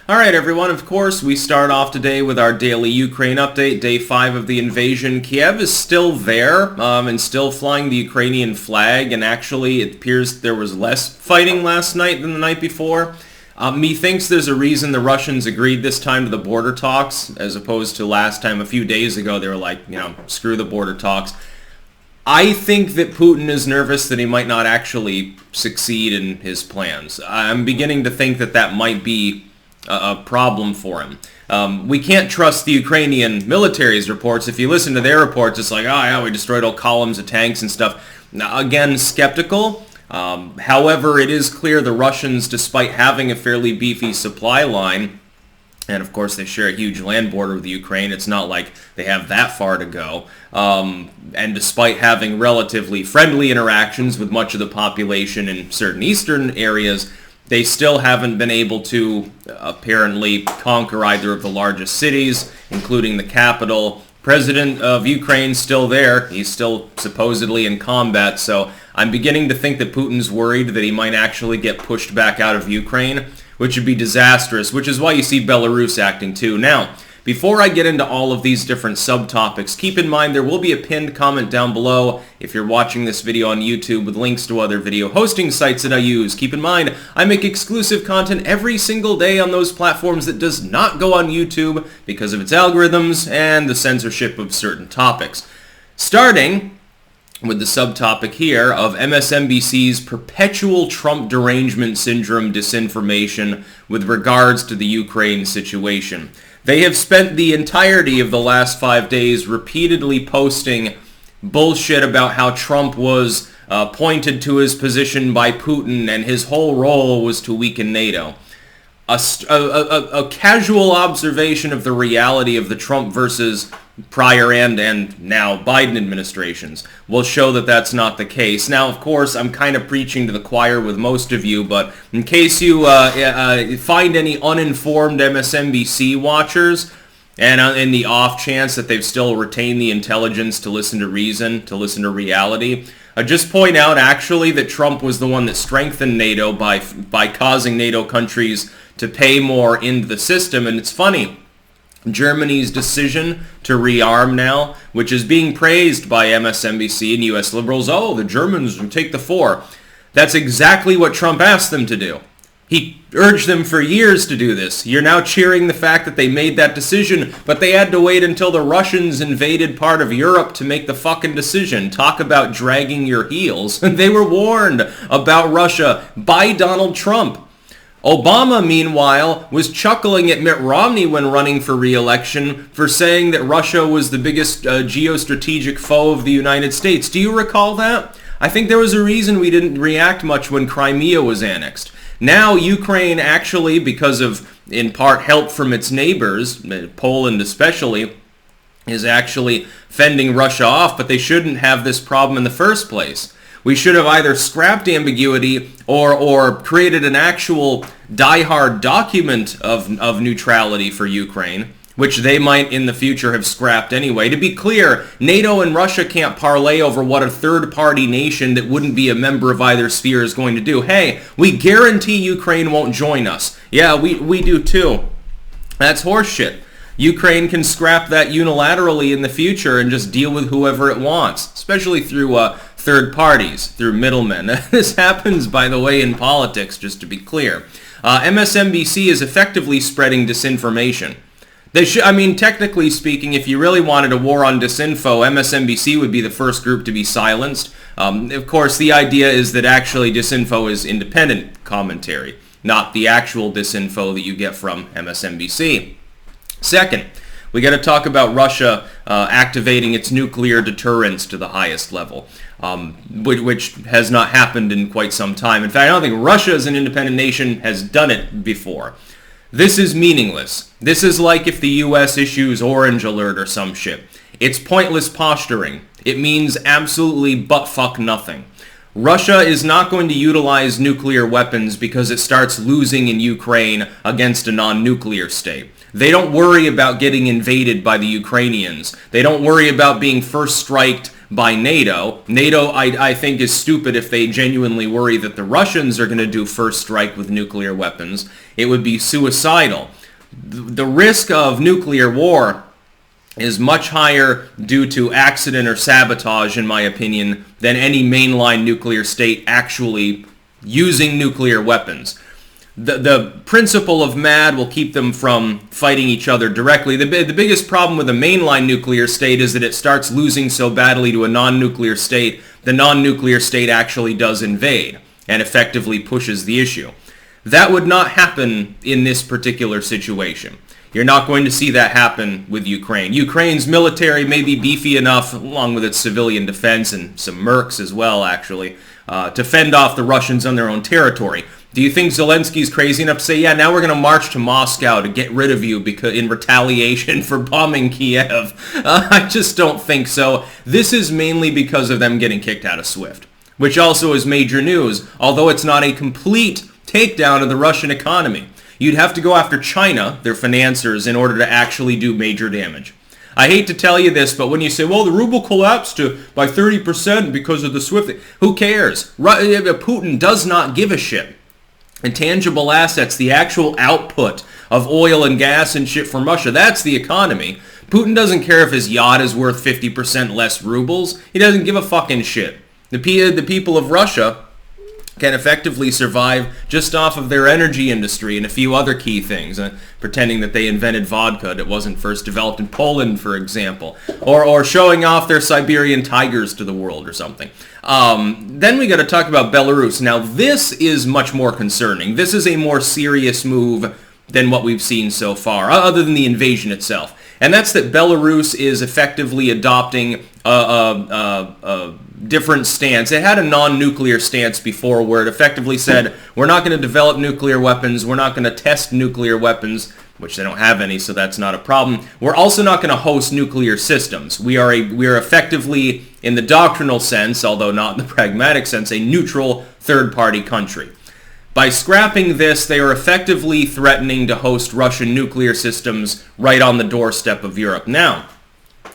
Alright everyone, of course, we start off today with our daily Ukraine update, day 5 of the invasion. Kiev is still there, and still flying the Ukrainian flag, and actually it appears there was less fighting last night than the night before. Methinks there's a reason the Russians agreed this time to the border talks, as opposed to last time, a few days ago, they were like, screw the border talks. I think that Putin is nervous that he might not actually succeed in his plans. I'm beginning to think that that might be a problem for him. We can't trust the Ukrainian military's reports. If you listen to their reports, it's like, oh yeah, we destroyed all columns of tanks and stuff. Now, again, skeptical. However, it is clear the Russians, despite having a fairly beefy supply line, and of course they share a huge land border with Ukraine, it's not like they have that far to go, and despite having relatively friendly interactions with much of the population in certain eastern areas, they still haven't been able to apparently conquer either of the largest cities, including the capital. President of Ukraine's still there. He's still supposedly in combat, so I'm beginning to think that Putin's worried that he might actually get pushed back out of Ukraine, which would be disastrous, which is why you see Belarus acting too. Now, before I get into all of these different subtopics, keep in mind there will be a pinned comment down below if you're watching this video on YouTube with links to other video hosting sites that I use. Keep in mind, I make exclusive content every single day on those platforms that does not go on YouTube because of its algorithms and the censorship of certain topics. Starting with the subtopic here of MSNBC's perpetual Trump derangement syndrome disinformation with regards to the Ukraine situation. They have spent the entirety of the last 5 days repeatedly posting bullshit about how Trump was pointed to his position by Putin and his whole role was to weaken NATO. A casual observation of the reality of the Trump versus prior and now Biden administrations will show that that's not the case. Now, of course, I'm kind of preaching to the choir with most of you, but in case you find any uninformed MSNBC watchers, and in the off chance that they've still retained the intelligence to listen to reason, to listen to reality, I just point out actually that Trump was the one that strengthened NATO by causing NATO countries to pay more into the system. And it's funny, Germany's decision to rearm now, which is being praised by MSNBC and US liberals, oh, the Germans will take the fore. That's exactly what Trump asked them to do. He urged them for years to do this. You're now cheering the fact that they made that decision, but they had to wait until the Russians invaded part of Europe to make the fucking decision. Talk about dragging your heels. They were warned about Russia by Donald Trump. Obama, meanwhile, was chuckling at Mitt Romney when running for re-election for saying that Russia was the biggest geostrategic foe of the United States. Do you recall that? I think there was a reason we didn't react much when Crimea was annexed. Now Ukraine actually, because of, in part, help from its neighbors, Poland especially, is actually fending Russia off, but they shouldn't have this problem in the first place. We should have either scrapped ambiguity or created an actual die-hard document of neutrality for Ukraine, which they might in the future have scrapped anyway. To be clear, NATO and Russia can't parlay over what a third-party nation that wouldn't be a member of either sphere is going to do. Hey, we guarantee Ukraine won't join us. Yeah, we do too. That's horseshit. Ukraine can scrap that unilaterally in the future and just deal with whoever it wants, especially through third parties, through middlemen. This happens, by the way, in politics, just to be clear. MSNBC is effectively spreading disinformation. Technically speaking, if you really wanted a war on disinfo, MSNBC would be the first group to be silenced. Of course, the idea is that actually disinfo is independent commentary, not the actual disinfo that you get from MSNBC. Second, we got to talk about Russia activating its nuclear deterrence to the highest level, which has not happened in quite some time. In fact, I don't think Russia as an independent nation has done it before. This is meaningless. This is like if the U.S. issues Orange Alert or some shit. It's pointless posturing. It means absolutely butt-fuck nothing. Russia is not going to utilize nuclear weapons because it starts losing in Ukraine against a non-nuclear state. They don't worry about getting invaded by the Ukrainians. They don't worry about being first striked by NATO. NATO, I think, is stupid if they genuinely worry that the Russians are going to do first strike with nuclear weapons. It would be suicidal. The risk of nuclear war is much higher due to accident or sabotage, in my opinion, than any mainline nuclear state actually using nuclear weapons. The principle of MAD will keep them from fighting each other directly. The biggest problem with a mainline nuclear state is that it starts losing so badly to a non-nuclear state, the non-nuclear state actually does invade and effectively pushes the issue. That would not happen in this particular situation. You're not going to see that happen with Ukraine. Ukraine's military may be beefy enough, along with its civilian defense and some mercs as well, actually, to fend off the Russians on their own territory. Do you think Zelensky's crazy enough to say, yeah, now we're going to march to Moscow to get rid of you because in retaliation for bombing Kiev? I just don't think so. This is mainly because of them getting kicked out of SWIFT, which also is major news, although it's not a complete takedown of the Russian economy. You'd have to go after China, their financiers, in order to actually do major damage. I hate to tell you this, but when you say, well, the ruble collapsed by 30% because of the SWIFT, who cares? Putin does not give a shit. Intangible assets, the actual output of oil and gas and shit from Russia, that's the economy. Putin doesn't care if his yacht is worth 50% less rubles. He doesn't give a fucking shit. The people of Russia can effectively survive just off of their energy industry and a few other key things, pretending that they invented vodka that wasn't first developed in Poland, for example, or showing off their Siberian tigers to the world or something. Then we got to talk about Belarus. Now, this is much more concerning. This is a more serious move than what we've seen so far, other than the invasion itself. And that's that Belarus is effectively adopting a different stance. It had a non-nuclear stance before where it effectively said, we're not going to develop nuclear weapons, we're not going to test nuclear weapons, which they don't have any, so that's not a problem. We're also not going to host nuclear systems. We are effectively, in the doctrinal sense, although not in the pragmatic sense, a neutral third-party country. By scrapping this, they are effectively threatening to host Russian nuclear systems right on the doorstep of Europe. Now,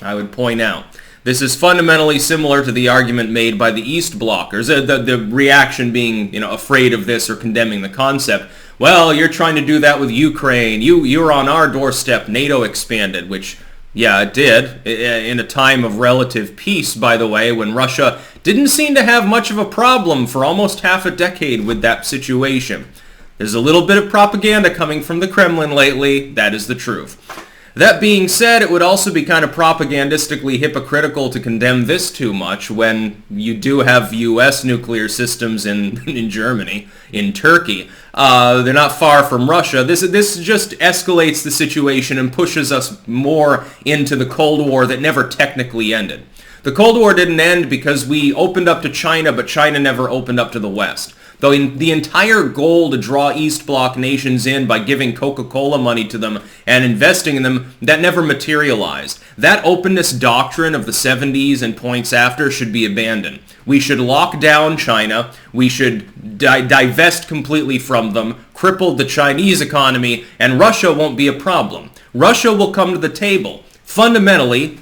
I would point out, this is fundamentally similar to the argument made by the East blockers, the reaction being, afraid of this or condemning the concept. Well, you're trying to do that with Ukraine. You're on our doorstep. NATO expanded, which, yeah, it did, in a time of relative peace, by the way, when Russia didn't seem to have much of a problem for almost half a decade with that situation. There's a little bit of propaganda coming from the Kremlin lately. That is the truth. That being said, it would also be kind of propagandistically hypocritical to condemn this too much when you do have U.S. nuclear systems in Germany, in Turkey. They're not far from Russia. This just escalates the situation and pushes us more into the Cold War that never technically ended. The Cold War didn't end because we opened up to China, but China never opened up to the West. Though the entire goal to draw East Bloc nations in by giving Coca-Cola money to them and investing in them, that never materialized. That openness doctrine of the 70s and points after should be abandoned. We should lock down China. We should divest completely from them, cripple the Chinese economy, and Russia won't be a problem. Russia will come to the table. Fundamentally,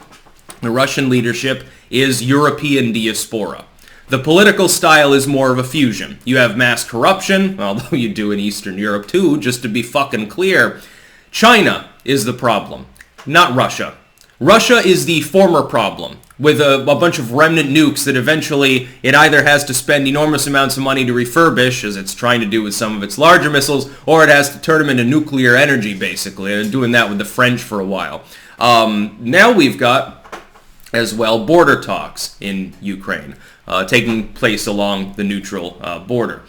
the Russian leadership is European diaspora. The political style is more of a fusion. You have mass corruption, although you do in Eastern Europe too, just to be fucking clear. China is the problem, not Russia. Russia is the former problem, with a bunch of remnant nukes that eventually it either has to spend enormous amounts of money to refurbish, as it's trying to do with some of its larger missiles, or it has to turn them into nuclear energy, basically, and doing that with the French for a while. Now we've got, as well, border talks in Ukraine. Taking place along the neutral border.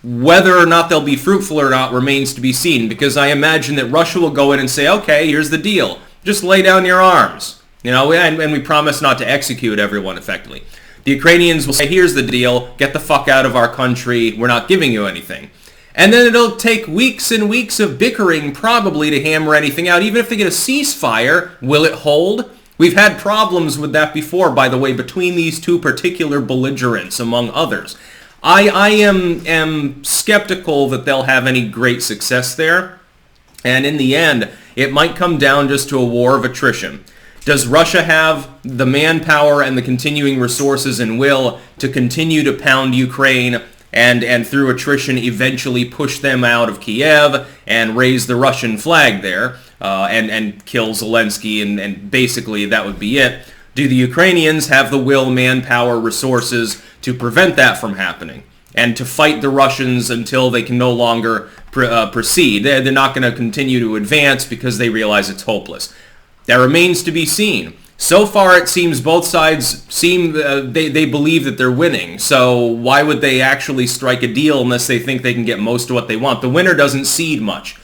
Whether or not they'll be fruitful or not remains to be seen, because I imagine that Russia will go in and say, okay, here's the deal. Just lay down your arms. And we promise not to execute everyone effectively. The Ukrainians will say, here's the deal. Get the fuck out of our country. We're not giving you anything. And then it'll take weeks and weeks of bickering probably to hammer anything out. Even if they get a ceasefire, will it hold? We've had problems with that before, by the way, between these two particular belligerents, among others. I am skeptical that they'll have any great success there. And in the end, it might come down just to a war of attrition. Does Russia have the manpower and the continuing resources and will to continue to pound Ukraine and through attrition eventually push them out of Kiev and raise the Russian flag there and kill Zelensky and basically that would be it? Do the Ukrainians have the will, manpower, resources to prevent that from happening and to fight the Russians until they can no longer proceed? They're not going to continue to advance because they realize it's hopeless. That remains to be seen. So far, it seems both sides they believe that they're winning. So why would they actually strike a deal unless they think they can get most of what they want? The winner doesn't cede much.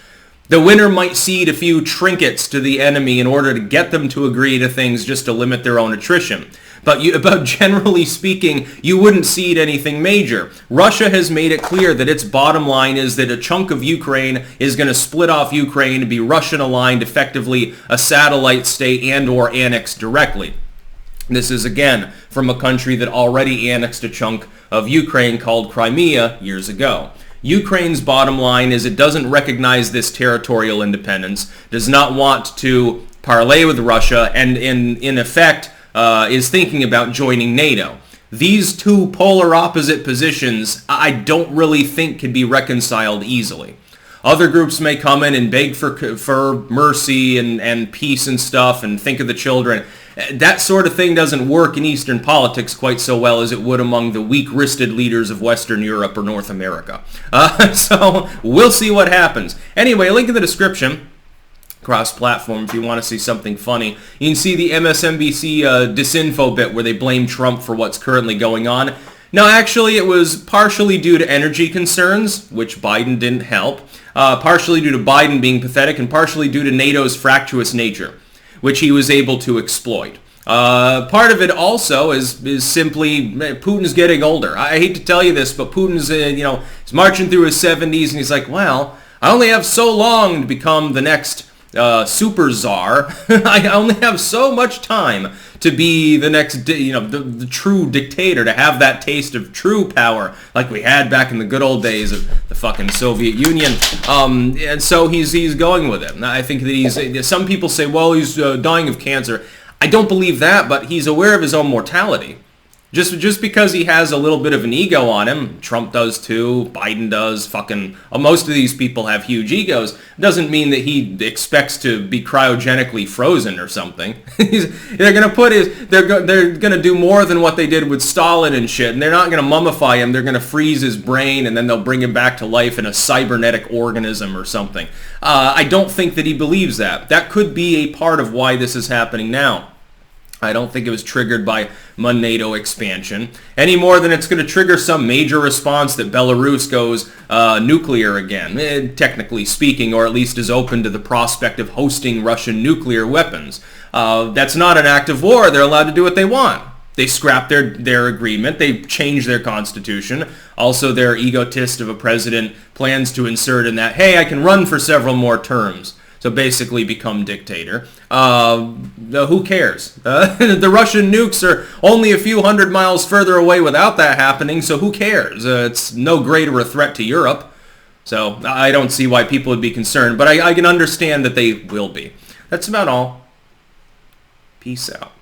The winner might cede a few trinkets to the enemy in order to get them to agree to things just to limit their own attrition. But generally speaking, you wouldn't cede anything major. Russia has made it clear that its bottom line is that a chunk of Ukraine is going to split off Ukraine to be Russian-aligned, effectively a satellite state and or annexed directly. This is, again, from a country that already annexed a chunk of Ukraine called Crimea years ago. Ukraine's bottom line is it doesn't recognize this territorial independence, does not want to parlay with Russia, and in effect is thinking about joining NATO. These two polar opposite positions I don't really think can be reconciled easily. Other groups may come in and beg for mercy and peace and stuff and think of the children. That sort of thing doesn't work in Eastern politics quite so well as it would among the weak-wristed leaders of Western Europe or North America. So we'll see what happens. Anyway, link in the description. Cross-platform if you want to see something funny. You can see the MSNBC Disinfo bit where they blame Trump for what's currently going on. No, actually it was partially due to energy concerns, which Biden didn't help, partially due to Biden being pathetic, and partially due to NATO's fractious nature, which he was able to exploit. Part of it also is simply Putin's getting older. I hate to tell you this, but Putin's he's marching through his 70s, and he's like, well, I only have so long to become the next super czar. I only have so much time to be the next, the true dictator, to have that taste of true power like we had back in the good old days of the fucking Soviet Union. And so he's going with it. I think that some people say, well, he's dying of cancer. I don't believe that, but he's aware of his own mortality. Just because he has a little bit of an ego on him, Trump does too, Biden does, most of these people have huge egos, doesn't mean that he expects to be cryogenically frozen or something. They're gonna do more than what they did with Stalin and shit, and they're not gonna mummify him, they're gonna freeze his brain and then they'll bring him back to life in a cybernetic organism or something. I don't think that he believes that. That could be a part of why this is happening now. I don't think it was triggered by NATO expansion any more than it's going to trigger some major response that Belarus goes nuclear again, technically speaking, or at least is open to the prospect of hosting Russian nuclear weapons. That's not an act of war. They're allowed to do what they want. They scrap their agreement. They change their constitution. Also, their egotist of a president plans to insert in that, hey, I can run for several more terms. So basically become dictator. Who cares? The Russian nukes are only a few hundred miles further away without that happening, so who cares? It's no greater a threat to Europe. So I don't see why people would be concerned, but I can understand that they will be. That's about all. Peace out.